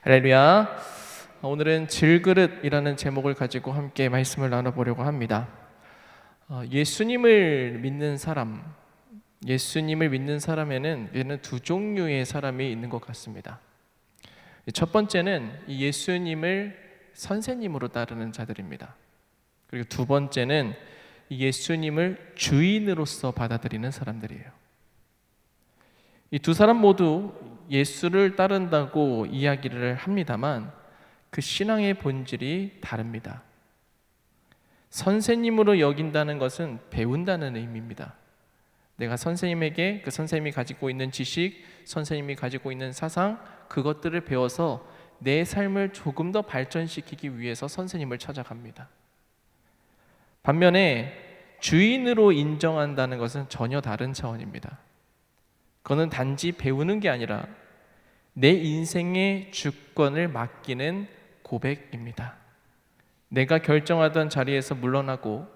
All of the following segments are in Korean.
할렐루야. 오늘은 질그릇이라는 제목을 가지고 함께 말씀을 나눠보려고 합니다. 예수님을 믿는 사람에는 얘는 두 종류의 사람이 있는 것 같습니다. 첫 번째는 이 예수님을 선생님으로 따르는 자들입니다. 그리고 두 번째는 이 예수님을 주인으로서 받아들이는 사람들이에요. 이 두 사람 모두 예수를 따른다고 이야기를 합니다만 그 신앙의 본질이 다릅니다. 선생님으로 여긴다는 것은 배운다는 의미입니다. 내가 선생님에게 그 선생님이 가지고 있는 지식, 선생님이 가지고 있는 사상, 그것들을 배워서 내 삶을 조금 더 발전시키기 위해서 선생님을 찾아갑니다. 반면에 주인으로 인정한다는 것은 전혀 다른 차원입니다. 그거는 단지 배우는 게 아니라 내 인생의 주권을 맡기는 고백입니다. 내가 결정하던 자리에서 물러나고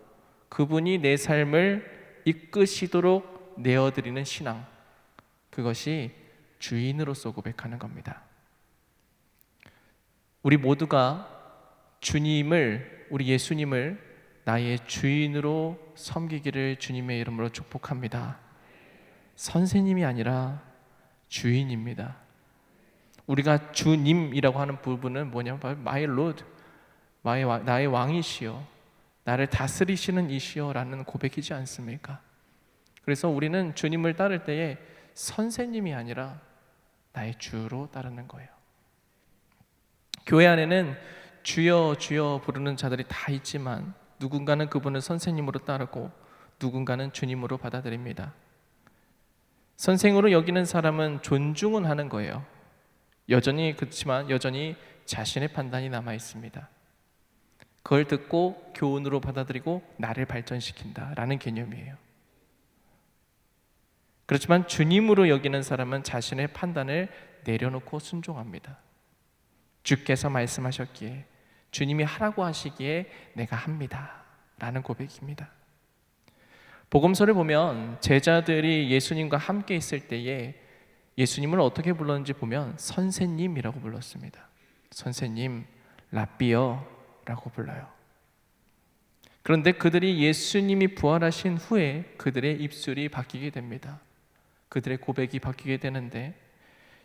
그분이 내 삶을 이끄시도록 내어드리는 신앙, 그것이 주인으로서 고백하는 겁니다. 우리 모두가 우리 예수님을 나의 주인으로 섬기기를 주님의 이름으로 축복합니다. 선생님이 아니라 주인입니다. 우리가 주님이라고 하는 부분은 뭐냐면 My Lord, 나의 왕이시여, 나를 다스리시는 이시여 라는 고백이지 않습니까? 그래서 우리는 주님을 따를 때에 선생님이 아니라 나의 주로 따르는 거예요. 교회 안에는 주여 주여 부르는 자들이 다 있지만 누군가는 그분을 선생님으로 따르고 누군가는 주님으로 받아들입니다. 선생으로 여기는 사람은 존중은 하는 거예요. 그렇지만 여전히 자신의 판단이 남아 있습니다. 그걸 듣고 교훈으로 받아들이고 나를 발전시킨다라는 개념이에요. 그렇지만 주님으로 여기는 사람은 자신의 판단을 내려놓고 순종합니다. 주께서 말씀하셨기에, 주님이 하라고 하시기에 내가 합니다 라는 고백입니다. 복음서를 보면 제자들이 예수님과 함께 있을 때에 예수님을 어떻게 불렀는지 보면 선생님이라고 불렀습니다. 선생님, 라비어 라고 불러요. 그런데 그들이 예수님이 부활하신 후에 그들의 입술이 바뀌게 됩니다. 그들의 고백이 바뀌게 되는데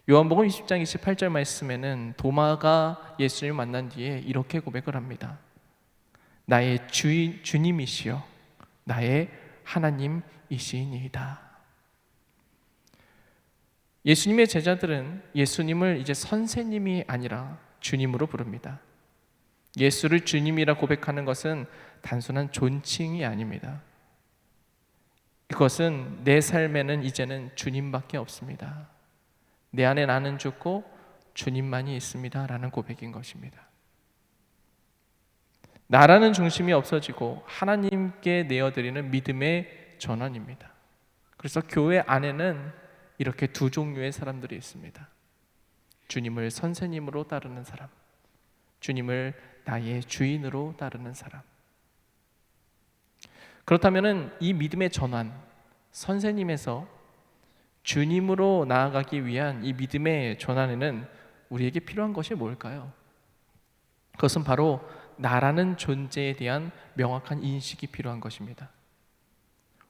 요한복음 20장 28절 말씀에는 도마가 예수님을 만난 뒤에 이렇게 고백을 합니다. 나의 주님이시여, 나의 하나님이시니이다. 예수님의 제자들은 예수님을 이제 선생님이 아니라 주님으로 부릅니다. 예수를 주님이라 고백하는 것은 단순한 존칭이 아닙니다. 이것은 내 삶에는 이제는 주님밖에 없습니다. 내 안에 나는 죽고 주님만이 있습니다 라는 고백인 것입니다. 나라는 중심이 없어지고 하나님께 내어드리는 믿음의 전환입니다. 그래서 교회 안에는 이렇게 두 종류의 사람들이 있습니다. 주님을 선생님으로 따르는 사람, 주님을 나의 주인으로 따르는 사람. 그렇다면 이 믿음의 전환, 선생님에서 주님으로 나아가기 위한 이 믿음의 전환에는 우리에게 필요한 것이 뭘까요? 그것은 바로 나라는 존재에 대한 명확한 인식이 필요한 것입니다.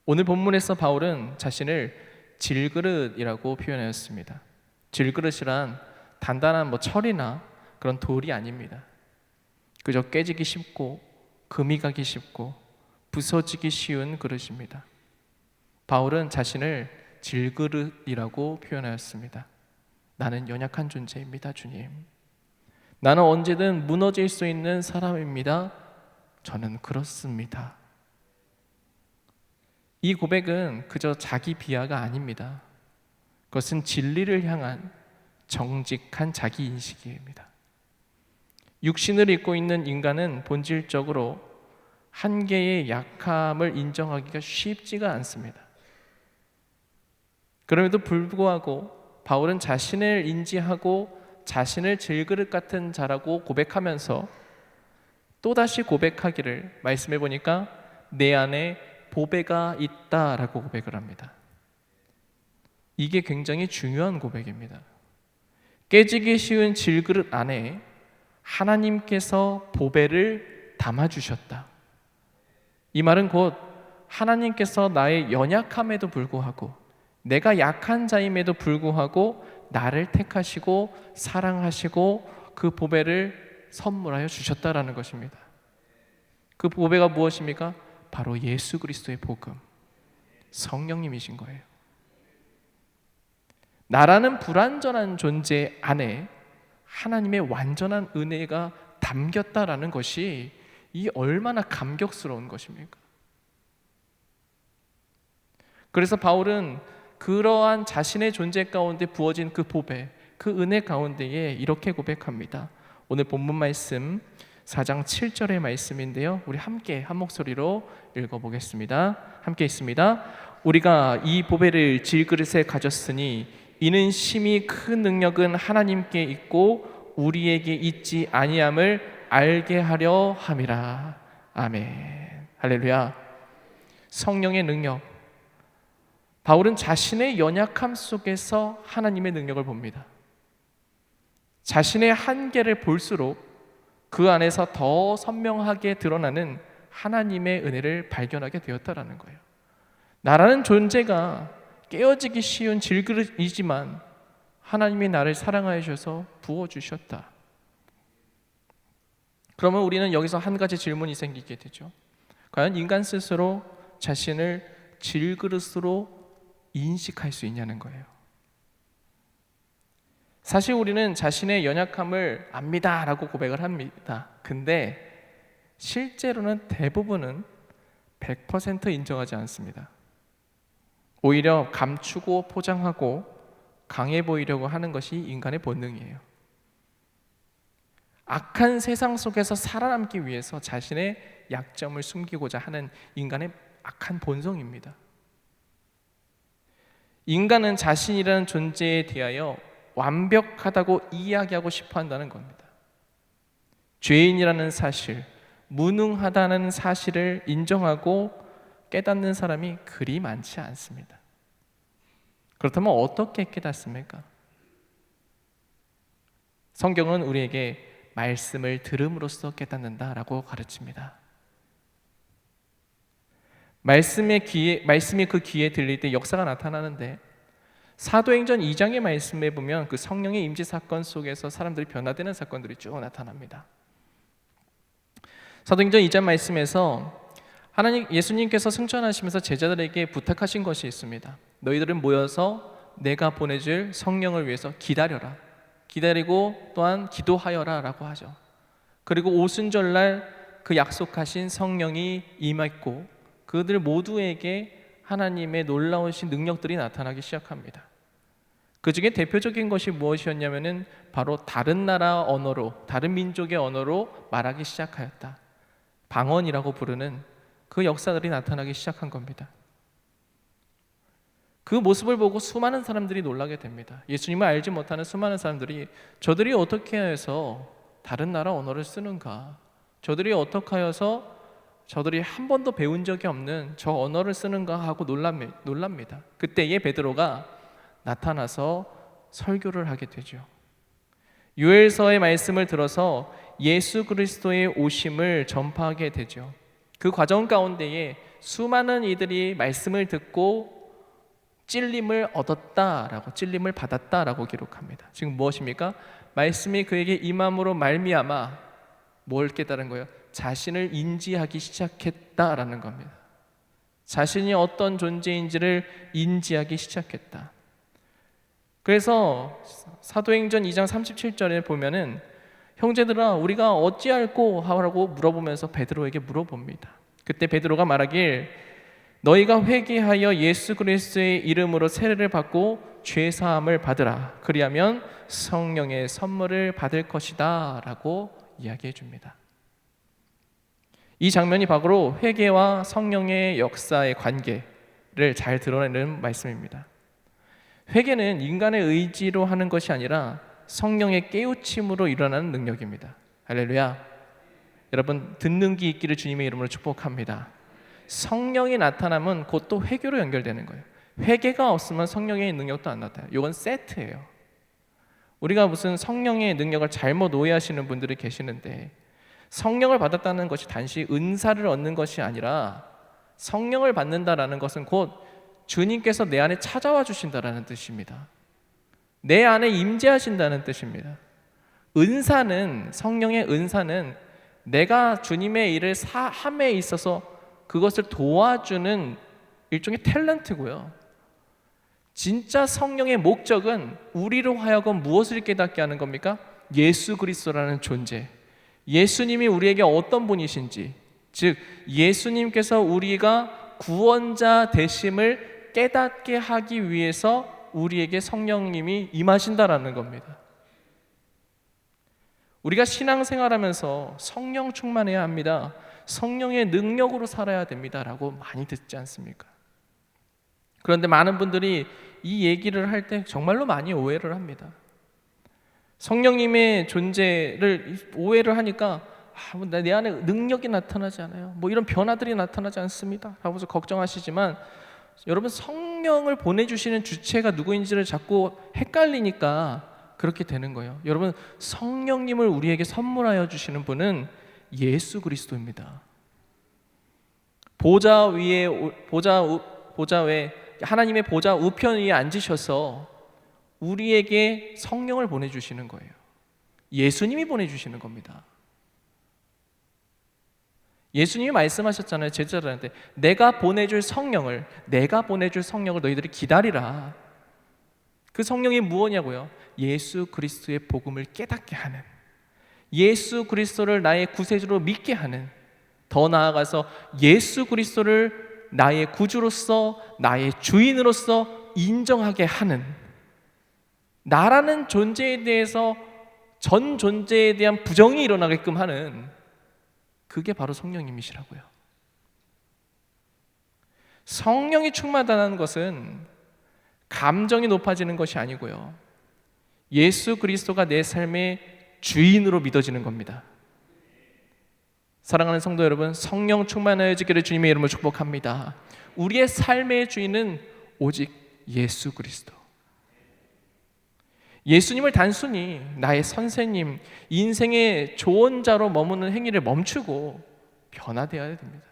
오늘 본문에서 바울은 자신을 질그릇이라고 표현하였습니다. 질그릇이란 단단한 철이나 그런 돌이 아닙니다. 그저 깨지기 쉽고 금이 가기 쉽고 부서지기 쉬운 그릇입니다. 바울은 자신을 질그릇이라고 표현하였습니다. 나는 연약한 존재입니다, 주님. 나는 언제든 무너질 수 있는 사람입니다. 저는 그렇습니다. 이 고백은 그저 자기 비하가 아닙니다. 그것은 진리를 향한 정직한 자기 인식입니다. 육신을 입고 있는 인간은 본질적으로 한계의 약함을 인정하기가 쉽지가 않습니다. 그럼에도 불구하고 바울은 자신을 인지하고 자신을 질그릇 같은 자라고 고백하면서 또다시 고백하기를, 말씀해 보니까 내 안에 보배가 있다라고 고백을 합니다. 이게 굉장히 중요한 고백입니다. 깨지기 쉬운 질그릇 안에 하나님께서 보배를 담아주셨다. 이 말은 곧 하나님께서 나의 연약함에도 불구하고, 내가 약한 자임에도 불구하고 나를 택하시고 사랑하시고 그 보배를 선물하여 주셨다라는 것입니다. 그 보배가 무엇입니까? 바로 예수 그리스도의 복음, 성령님이신 거예요. 나라는 불완전한 존재 안에 하나님의 완전한 은혜가 담겼다라는 것이 이 얼마나 감격스러운 것입니까? 그래서 바울은 그러한 자신의 존재 가운데 부어진 그 보배, 그 은혜 가운데에 이렇게 고백합니다. 오늘 본문 말씀 4장 7절의 말씀인데요, 우리 함께 한 목소리로 읽어보겠습니다. 함께 있습니다. 우리가 이 보배를 질그릇에 가졌으니 이는 심히 큰 능력은 하나님께 있고 우리에게 있지 아니함을 알게 하려 함이라. 아멘. 할렐루야. 성령의 능력. 바울은 자신의 연약함 속에서 하나님의 능력을 봅니다. 자신의 한계를 볼수록 그 안에서 더 선명하게 드러나는 하나님의 은혜를 발견하게 되었다라는 거예요. 나라는 존재가 깨어지기 쉬운 질그릇이지만 하나님이 나를 사랑하여 주셔서 부어주셨다. 그러면 우리는 여기서 한 가지 질문이 생기게 되죠. 과연 인간 스스로 자신을 질그릇으로 인식할 수 있냐는 거예요. 사실 우리는 자신의 연약함을 압니다 라고 고백을 합니다. 근데 실제로는 대부분은 100% 인정하지 않습니다. 오히려 감추고 포장하고 강해 보이려고 하는 것이 인간의 본능이에요. 악한 세상 속에서 살아남기 위해서 자신의 약점을 숨기고자 하는 인간의 악한 본성입니다. 인간은 자신이라는 존재에 대하여 완벽하다고 이야기하고 싶어 한다는 겁니다. 죄인이라는 사실, 무능하다는 사실을 인정하고 깨닫는 사람이 그리 많지 않습니다. 그렇다면 어떻게 깨닫습니까? 성경은 우리에게 말씀을 들음으로써 깨닫는다라고 가르칩니다. 말씀이 그 귀에 들릴 때 역사가 나타나는데, 사도행전 2장의 말씀에 보면 그 성령의 임재 사건 속에서 사람들이 변화되는 사건들이 쭉 나타납니다. 사도행전 2장 말씀에서 예수님께서 승천하시면서 제자들에게 부탁하신 것이 있습니다. 너희들은 모여서 내가 보내줄 성령을 위해서 기다려라. 기다리고 또한 기도하여라 라고 하죠. 그리고 오순절날 그 약속하신 성령이 임했고 그들 모두에게 하나님의 놀라우신 능력들이 나타나기 시작합니다. 그 중에 대표적인 것이 무엇이었냐면은 바로 다른 나라 언어로, 다른 민족의 언어로 말하기 시작하였다. 방언이라고 부르는 그 역사들이 나타나기 시작한 겁니다. 그 모습을 보고 수많은 사람들이 놀라게 됩니다. 예수님을 알지 못하는 수많은 사람들이 저들이 어떻게 해서 다른 나라 언어를 쓰는가? 저들이 어떻게 하여서 저들이 한 번도 배운 적이 없는 저 언어를 쓰는가 하고 놀랍니다. 그때에 베드로가 나타나서 설교를 하게 되죠. 요엘서의 말씀을 들어서 예수 그리스도의 오심을 전파하게 되죠. 그 과정 가운데에 수많은 이들이 말씀을 듣고 찔림을 얻었다라고, 찔림을 받았다라고 기록합니다. 지금 무엇입니까? 말씀이 그에게 임함으로 말미암아 뭘 깨달은 거예요? 자신을 인지하기 시작했다라는 겁니다. 자신이 어떤 존재인지를 인지하기 시작했다. 그래서 사도행전 2장 37절에 보면은 형제들아 우리가 어찌할꼬 하라고 물어보면서 베드로에게 물어봅니다. 그때 베드로가 말하길 너희가 회개하여 예수 그리스도의 이름으로 세례를 받고 죄 사함을 받으라. 그리하면 성령의 선물을 받을 것이다 라고 이야기해 줍니다. 이 장면이 바로 회개와 성령의 역사의 관계를 잘 드러내는 말씀입니다. 회개는 인간의 의지로 하는 것이 아니라 성령의 깨우침으로 일어나는 능력입니다. 할렐루야. 여러분 듣는 귀 있기를 주님의 이름으로 축복합니다. 성령이 나타나면 곧 또 회개로 연결되는 거예요. 회개가 없으면 성령의 능력도 안 나타나요. 이건 세트예요. 우리가 무슨 성령의 능력을 잘못 오해하시는 분들이 계시는데, 성령을 받았다는 것이 단지 은사를 얻는 것이 아니라 성령을 받는다라는 것은 곧 주님께서 내 안에 찾아와 주신다라는 뜻입니다. 내 안에 임재하신다는 뜻입니다. 은사는, 성령의 은사는 내가 주님의 일을 함에 있어서 그것을 도와주는 일종의 탤런트고요. 진짜 성령의 목적은 우리로 하여금 무엇을 깨닫게 하는 겁니까? 예수 그리스도라는 존재, 예수님이 우리에게 어떤 분이신지, 즉 예수님께서 우리가 구원자 되심을 깨닫게 하기 위해서 우리에게 성령님이 임하신다라는 겁니다. 우리가 신앙생활하면서 성령 충만해야 합니다, 성령의 능력으로 살아야 됩니다라고 많이 듣지 않습니까? 그런데 많은 분들이 이 얘기를 할 때 정말로 많이 오해를 합니다. 성령님의 존재를 오해를 하니까 내 안에 능력이 나타나지 않아요, 이런 변화들이 나타나지 않습니다 라고 해서 걱정하시지만, 여러분, 성령을 보내주시는 주체가 누구인지를 자꾸 헷갈리니까 그렇게 되는 거예요. 여러분, 성령님을 우리에게 선물하여 주시는 분은 예수 그리스도입니다. 보좌 위에 하나님의 보좌 우편 위에 앉으셔서 우리에게 성령을 보내주시는 거예요. 예수님이 보내주시는 겁니다. 예수님이 말씀하셨잖아요, 제자들한테. 내가 보내줄 성령을 너희들이 기다리라. 그 성령이 무엇이냐고요? 예수 그리스도의 복음을 깨닫게 하는, 예수 그리스도를 나의 구세주로 믿게 하는, 더 나아가서 예수 그리스도를 나의 구주로서, 나의 주인으로서 인정하게 하는, 나라는 존재에 대해서 전 존재에 대한 부정이 일어나게끔 하는, 그게 바로 성령님이시라고요. 성령이 충만하다는 것은 감정이 높아지는 것이 아니고요, 예수 그리스도가 내 삶의 주인으로 믿어지는 겁니다. 사랑하는 성도 여러분, 성령 충만하여지기를 주님의 이름으로 축복합니다. 우리의 삶의 주인은 오직 예수 그리스도. 예수님을 단순히 나의 선생님, 인생의 조언자로 머무는 행위를 멈추고 변화되어야 됩니다.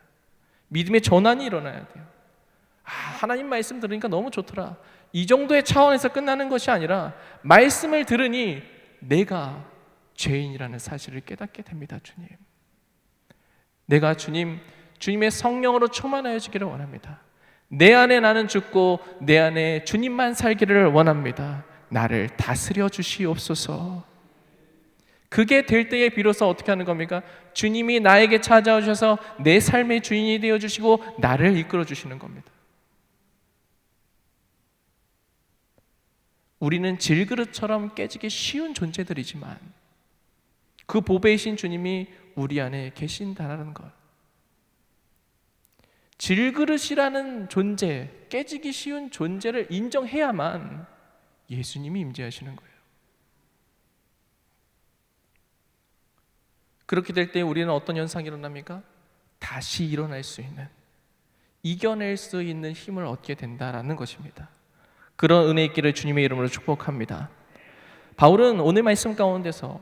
믿음의 전환이 일어나야 돼요. 하나님 말씀 들으니까 너무 좋더라, 이 정도의 차원에서 끝나는 것이 아니라 말씀을 들으니 내가 죄인이라는 사실을 깨닫게 됩니다. 주님, 내가 주님의 성령으로 충만하여지기를 원합니다. 내 안에 나는 죽고 내 안에 주님만 살기를 원합니다. 나를 다스려 주시옵소서. 그게 될 때에 비로소 어떻게 하는 겁니까? 주님이 나에게 찾아오셔서 내 삶의 주인이 되어주시고 나를 이끌어 주시는 겁니다. 우리는 질그릇처럼 깨지기 쉬운 존재들이지만 그 보배이신 주님이 우리 안에 계신다는 것, 질그릇이라는 존재, 깨지기 쉬운 존재를 인정해야만 예수님이 임재하시는 거예요. 그렇게 될 때 우리는 어떤 현상이 일어납니까? 다시 일어날 수 있는, 이겨낼 수 있는 힘을 얻게 된다라는 것입니다. 그런 은혜 있기를 주님의 이름으로 축복합니다. 바울은 오늘 말씀 가운데서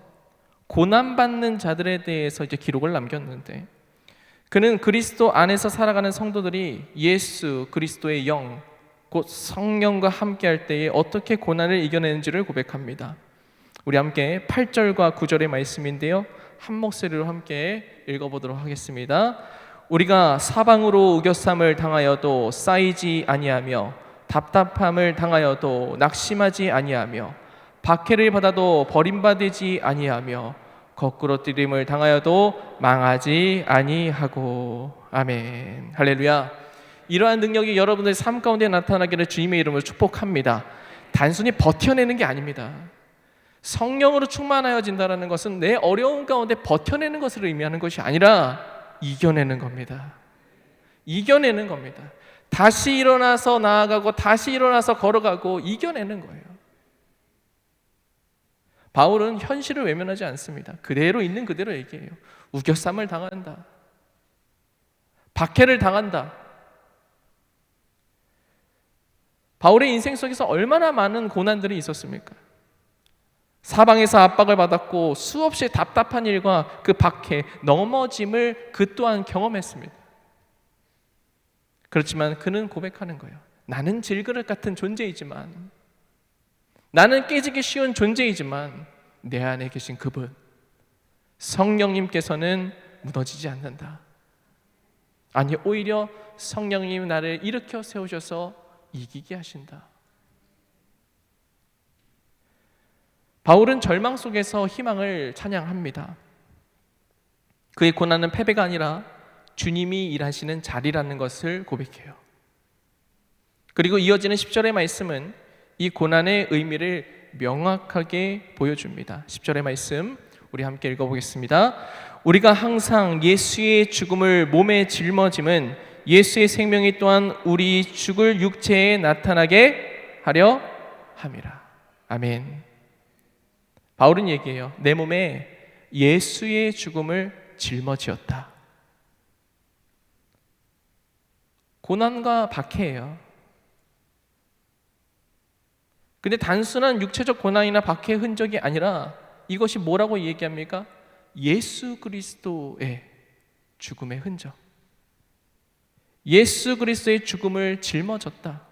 고난받는 자들에 대해서 이제 기록을 남겼는데, 그는 그리스도 안에서 살아가는 성도들이 예수 그리스도의 영, 곧 성령과 함께 할 때에 어떻게 고난을 이겨내는지를 고백합니다. 우리 함께 8절과 9절의 말씀인데요, 한 목소리로 함께 읽어보도록 하겠습니다. 우리가 사방으로 우겨쌈을 당하여도 쌓이지 아니하며 답답함을 당하여도 낙심하지 아니하며 박해를 받아도 버림받지 아니하며 거꾸로 뛰림을 당하여도 망하지 아니하고. 아멘. 할렐루야. 이러한 능력이 여러분들의 삶 가운데 나타나기를 주님의 이름으로 축복합니다. 단순히 버텨내는 게 아닙니다. 성령으로 충만하여진다는 것은 내 어려움 가운데 버텨내는 것을 의미하는 것이 아니라 이겨내는 겁니다. 이겨내는 겁니다. 다시 일어나서 나아가고 다시 일어나서 걸어가고 이겨내는 거예요. 바울은 현실을 외면하지 않습니다. 그대로 있는 그대로 얘기해요. 우겨쌈을 당한다, 박해를 당한다. 바울의 인생 속에서 얼마나 많은 고난들이 있었습니까? 사방에서 압박을 받았고 수없이 답답한 일과 그 박해, 넘어짐을 그 또한 경험했습니다. 그렇지만 그는 고백하는 거예요. 나는 질그릇 같은 존재이지만, 나는 깨지기 쉬운 존재이지만 내 안에 계신 그분, 성령님께서는 무너지지 않는다. 아니, 오히려 성령님 나를 일으켜 세우셔서 이기게 하신다. 바울은 절망 속에서 희망을 찬양합니다. 그의 고난은 패배가 아니라 주님이 일하시는 자리라는 것을 고백해요. 그리고 이어지는 10절의 말씀은 이 고난의 의미를 명확하게 보여줍니다. 10절의 말씀 우리 함께 읽어보겠습니다. 우리가 항상 예수의 죽음을 몸에 짊어짐은 예수의 생명이 또한 우리 죽을 육체에 나타나게 하려 함이라. 아멘. 바울은 얘기해요. 내 몸에 예수의 죽음을 짊어지었다. 고난과 박해예요. 근데 단순한 육체적 고난이나 박해의 흔적이 아니라 이것이 뭐라고 얘기합니까? 예수 그리스도의 죽음의 흔적. 예수 그리스도의 죽음을 짊어졌다.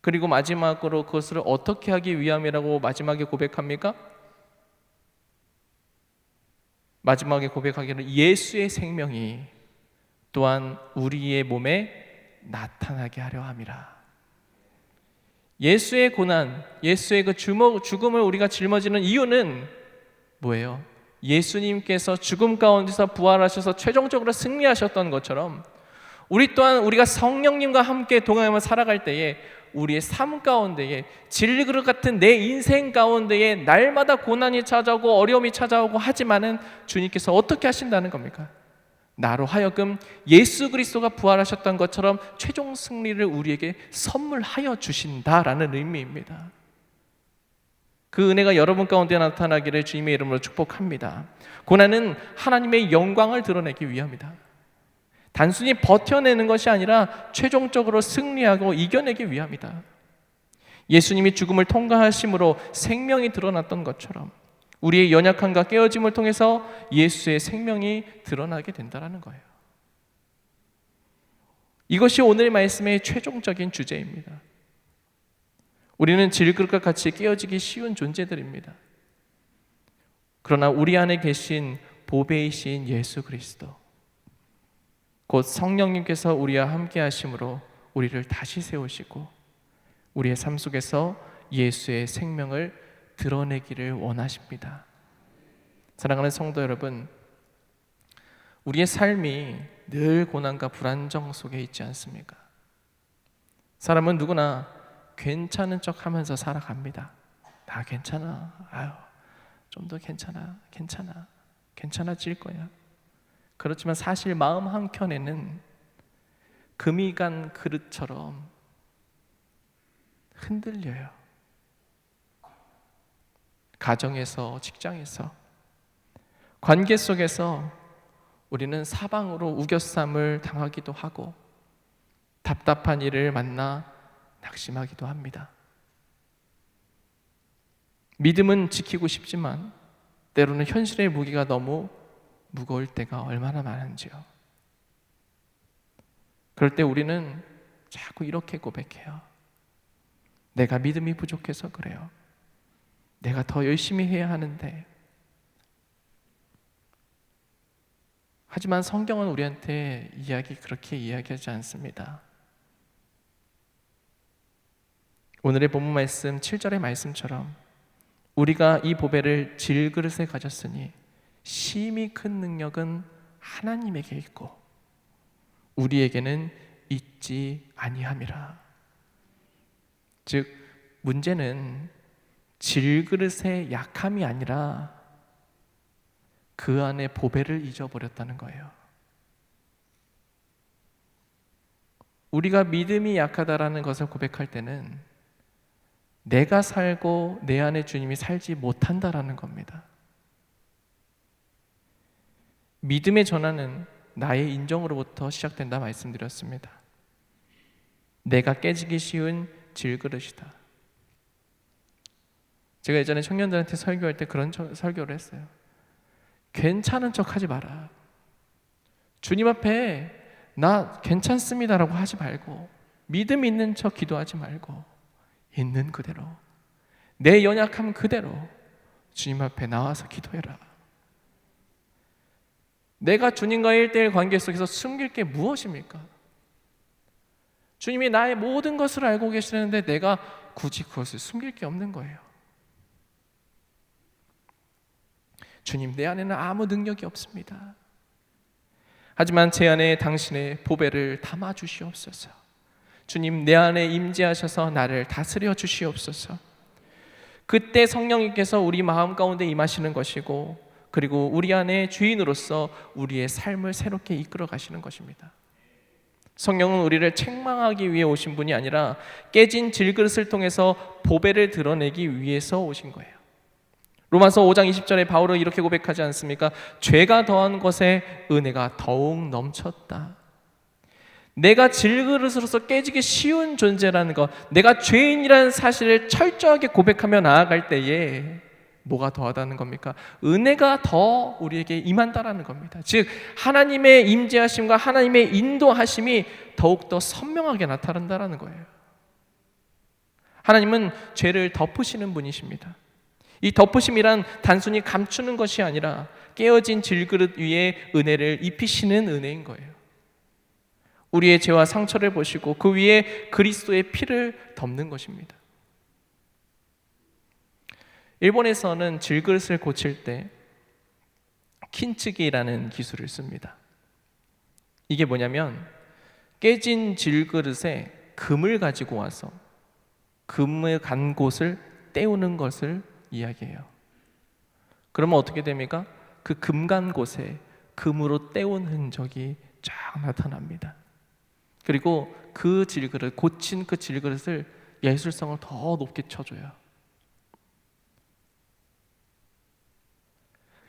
그리고 마지막으로 그것을 어떻게 하기 위함이라고 마지막에 고백합니까? 마지막에 고백하기를 예수의 생명이 또한 우리의 몸에 나타나게 하려 함이라. 예수의 고난, 예수의 그 죽음을 우리가 짊어지는 이유는 뭐예요? 예수님께서 죽음 가운데서 부활하셔서 최종적으로 승리하셨던 것처럼 우리 또한 우리가 성령님과 함께 동행하며 살아갈 때에 우리의 삶 가운데에 질그릇 같은 내 인생 가운데에 날마다 고난이 찾아오고 어려움이 찾아오고 하지만은 주님께서 어떻게 하신다는 겁니까? 나로 하여금 예수 그리스도가 부활하셨던 것처럼 최종 승리를 우리에게 선물하여 주신다라는 의미입니다. 그 은혜가 여러분 가운데 나타나기를 주님의 이름으로 축복합니다. 고난은 하나님의 영광을 드러내기 위함이다. 단순히 버텨내는 것이 아니라 최종적으로 승리하고 이겨내기 위함이다. 예수님이 죽음을 통과하심으로 생명이 드러났던 것처럼 우리의 연약함과 깨어짐을 통해서 예수의 생명이 드러나게 된다는 거예요. 이것이 오늘 말씀의 최종적인 주제입니다. 우리는 질그릇과 같이 깨어지기 쉬운 존재들입니다. 그러나 우리 안에 계신 보배이신 예수 그리스도, 곧 성령님께서 우리와 함께 하심으로 우리를 다시 세우시고 우리의 삶 속에서 예수의 생명을 드러내기를 원하십니다. 사랑하는 성도 여러분, 우리의 삶이 늘 고난과 불안정 속에 있지 않습니까? 사람은 누구나 괜찮은 척 하면서 살아갑니다. 나 괜찮아. 아유, 좀 더 괜찮아질 거야. 그렇지만 사실 마음 한켠에는 금이 간 그릇처럼 흔들려요. 가정에서, 직장에서, 관계 속에서 우리는 사방으로 우겨쌈을 당하기도 하고 답답한 일을 만나 낙심하기도 합니다. 믿음은 지키고 싶지만 때로는 현실의 무게가 너무 무거울 때가 얼마나 많은지요. 그럴 때 우리는 자꾸 이렇게 고백해요. 내가 믿음이 부족해서 그래요. 내가 더 열심히 해야 하는데. 하지만 성경은 우리한테 그렇게 이야기하지 않습니다. 오늘의 본문 말씀 7절의 말씀처럼 우리가 이 보배를 질그릇에 가졌으니 심히 큰 능력은 하나님에게 있고 우리에게는 있지 아니함이라. 즉 문제는 질그릇의 약함이 아니라 그 안에 보배를 잊어버렸다는 거예요. 우리가 믿음이 약하다라는 것을 고백할 때는 내가 살고 내 안에 주님이 살지 못한다라는 겁니다. 믿음의 전환은 나의 인정으로부터 시작된다 말씀드렸습니다. 내가 깨지기 쉬운 질그릇이다. 제가 예전에 청년들한테 설교할 때 그런 설교를 했어요. 괜찮은 척 하지 마라. 주님 앞에 나 괜찮습니다라고 하지 말고, 믿음 있는 척 기도하지 말고, 있는 그대로, 내 연약함 그대로 주님 앞에 나와서 기도해라. 내가 주님과의 1대1 관계 속에서 숨길 게 무엇입니까? 주님이 나의 모든 것을 알고 계시는데 내가 굳이 그것을 숨길 게 없는 거예요. 주님, 내 안에는 아무 능력이 없습니다. 하지만 제 안에 당신의 보배를 담아 주시옵소서. 주님, 내 안에 임재하셔서 나를 다스려 주시옵소서. 그때 성령님께서 우리 마음 가운데 임하시는 것이고, 그리고 우리 안에 주인으로서 우리의 삶을 새롭게 이끌어 가시는 것입니다. 성령은 우리를 책망하기 위해 오신 분이 아니라 깨진 질그릇을 통해서 보배를 드러내기 위해서 오신 거예요. 로마서 5장 20절에 바울은 이렇게 고백하지 않습니까? 죄가 더한 것에 은혜가 더욱 넘쳤다. 내가 질그릇으로서 깨지기 쉬운 존재라는 것, 내가 죄인이라는 사실을 철저하게 고백하며 나아갈 때에 뭐가 더하다는 겁니까? 은혜가 더 우리에게 임한다라는 겁니다. 즉 하나님의 임재하심과 하나님의 인도하심이 더욱더 선명하게 나타난다라는 거예요. 하나님은 죄를 덮으시는 분이십니다. 이 덮으심이란 단순히 감추는 것이 아니라 깨어진 질그릇 위에 은혜를 입히시는 은혜인 거예요. 우리의 죄와 상처를 보시고 그 위에 그리스도의 피를 덮는 것입니다. 일본에서는 질그릇을 고칠 때 킨츠기라는 기술을 씁니다. 이게 뭐냐면 깨진 질그릇에 금을 가지고 와서 금을 간 곳을 떼우는 것을 이야기해요. 그러면 어떻게 됩니까? 그 금 간 곳에 금으로 떼운 흔적이 쫙 나타납니다. 그리고 그 질그릇, 고친 그 질그릇을 예술성을 더 높게 쳐줘요.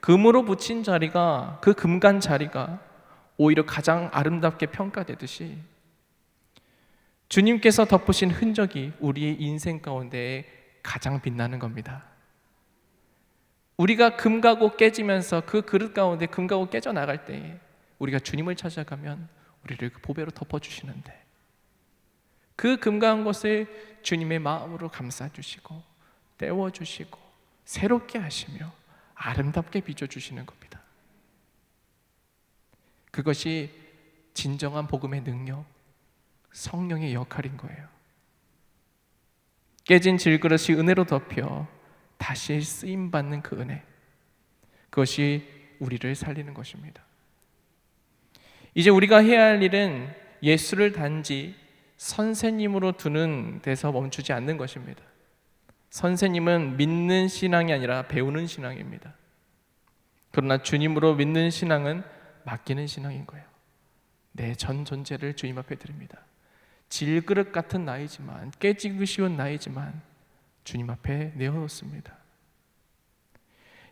금으로 붙인 자리가, 그 금간 자리가 오히려 가장 아름답게 평가되듯이 주님께서 덮으신 흔적이 우리의 인생 가운데 가장 빛나는 겁니다. 우리가 금가고 깨지면서 그 그릇 가운데 금가고 깨져 나갈 때 우리가 주님을 찾아가면 우리를 그 보배로 덮어주시는데, 그 금가한 것을 주님의 마음으로 감싸주시고 떼워주시고 새롭게 하시며 아름답게 빚어주시는 겁니다. 그것이 진정한 복음의 능력, 성령의 역할인 거예요. 깨진 질그릇이 은혜로 덮여 다시 쓰임받는 그 은혜, 그것이 우리를 살리는 것입니다. 이제 우리가 해야 할 일은 예수를 단지 선생님으로 두는 데서 멈추지 않는 것입니다. 선생님은 믿는 신앙이 아니라 배우는 신앙입니다. 그러나 주님으로 믿는 신앙은 맡기는 신앙인 거예요. 내 전 존재를 주님 앞에 드립니다. 질그릇 같은 나이지만, 깨지기 쉬운 나이지만 주님 앞에 내어놓습니다.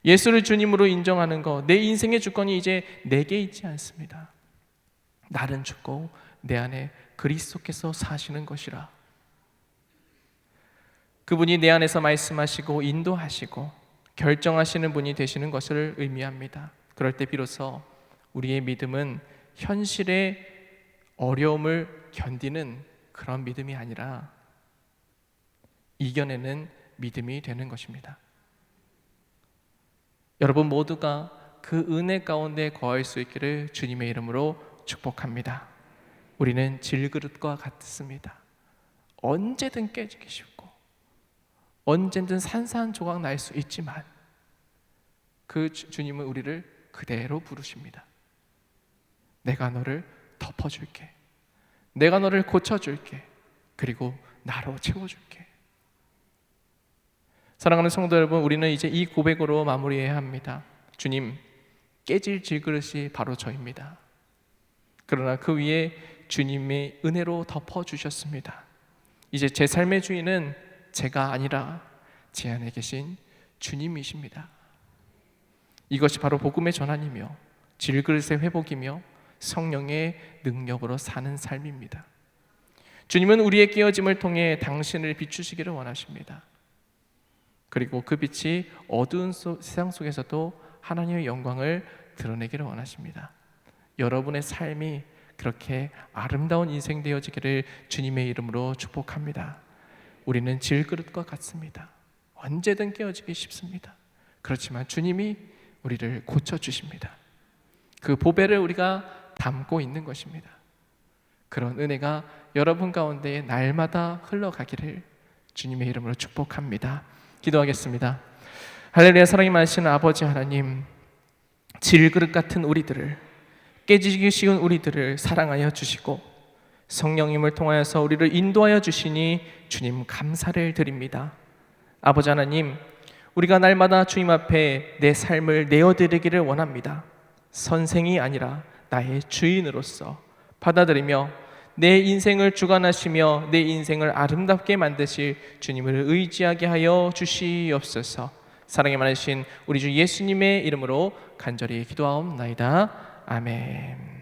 예수를 주님으로 인정하는 것, 내 인생의 주권이 이제 내게 있지 않습니다. 나는 죽고 내 안에 그리스도께서 사시는 것이라. 그분이 내 안에서 말씀하시고 인도하시고 결정하시는 분이 되시는 것을 의미합니다. 그럴 때 비로소 우리의 믿음은 현실의 어려움을 견디는 그런 믿음이 아니라 이겨내는 믿음이 되는 것입니다. 여러분 모두가 그 은혜 가운데 거할 수 있기를 주님의 이름으로 축복합니다. 우리는 질그릇과 같습니다. 언제든 깨지기 쉽고 언제든 산산조각 날 수 있지만 그 주님은 우리를 그대로 부르십니다. 내가 너를 덮어줄게. 내가 너를 고쳐줄게. 그리고 나로 채워줄게. 사랑하는 성도 여러분, 우리는 이제 이 고백으로 마무리해야 합니다. 주님, 깨질 질그릇이 바로 저입니다. 그러나 그 위에 주님의 은혜로 덮어주셨습니다. 이제 제 삶의 주인은 제가 아니라 제 안에 계신 주님이십니다. 이것이 바로 복음의 전환이며 질그릇의 회복이며 성령의 능력으로 사는 삶입니다. 주님은 우리의 깨어짐을 통해 당신을 비추시기를 원하십니다. 그리고 그 빛이 어두운 세상 속에서도 하나님의 영광을 드러내기를 원하십니다. 여러분의 삶이 그렇게 아름다운 인생 되어지기를 주님의 이름으로 축복합니다. 우리는 질그릇과 같습니다. 언제든 깨어지기 쉽습니다. 그렇지만 주님이 우리를 고쳐주십니다. 그 보배를 우리가 담고 있는 것입니다. 그런 은혜가 여러분 가운데 날마다 흘러가기를 주님의 이름으로 축복합니다. 기도하겠습니다. 할렐루야. 사랑이 많으신 아버지 하나님, 질그릇 같은 우리들을, 깨지기 쉬운 우리들을 사랑하여 주시고 성령님을 통하여서 우리를 인도하여 주시니 주님 감사를 드립니다. 아버지 하나님, 우리가 날마다 주님 앞에 내 삶을 내어드리기를 원합니다. 선생이 아니라 나의 주인으로서 받아들이며 내 인생을 주관하시며 내 인생을 아름답게 만드실 주님을 의지하게 하여 주시옵소서. 사랑이 많으신 우리 주 예수님의 이름으로 간절히 기도하옵나이다. 아멘.